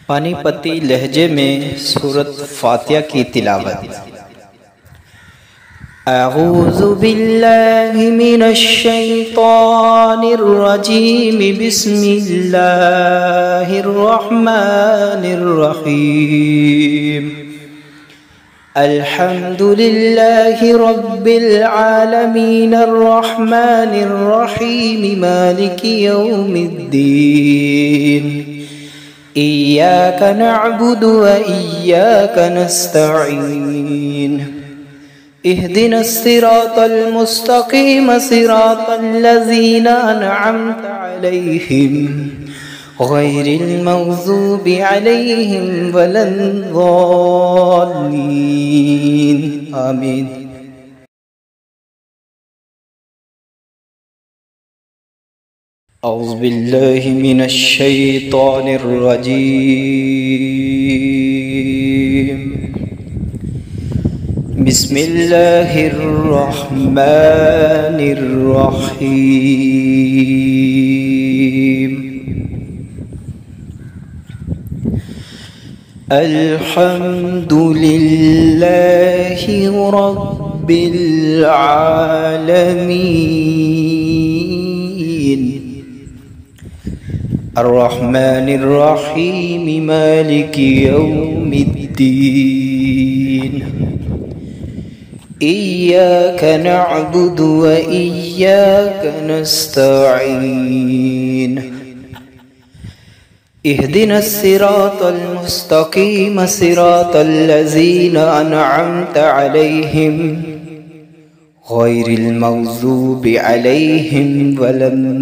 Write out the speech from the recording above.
पानीपती लहजे में सूरत फातिहा की तिलावत। अऊज़ु बिल्लाहि मिनश शैतानिर रजीम बिस्मिल्लाहिर रहमानिर रहीम। अल्हम्दुलिल्लाहि रब्बिल आलमीन अर्रहमानिर रहीम मालिकि यौमिद्दीन। इय्याक नअबुदु व इय्याक नस्तईन। इहदिनस सिरातल मुस्तकीम सिरातल लज़ीना अनअमत अलैहिम गैरिल मग़ज़ूबि अलैहिम वलद्दाल्लीन। आमीन। औज़ु बिल्लाहि मिनश शैतानिर रजीम। बिस्मिल्लाहिर रहमानिर रहीम। अल्हम्दुलिल्लाहि रब्बिल आलमीन अर्रहमानिर रहीम मालिकि यौमिद्दीन। इय्याक नअबुदु व इय्याक नस्तईन। इहदिनस सिरातल मुस्तकीम सिरातल लज़ीना अनअमत अलैहिम गैरिल मग़ज़ूबि अलैहिम वलद्दाल्लीन।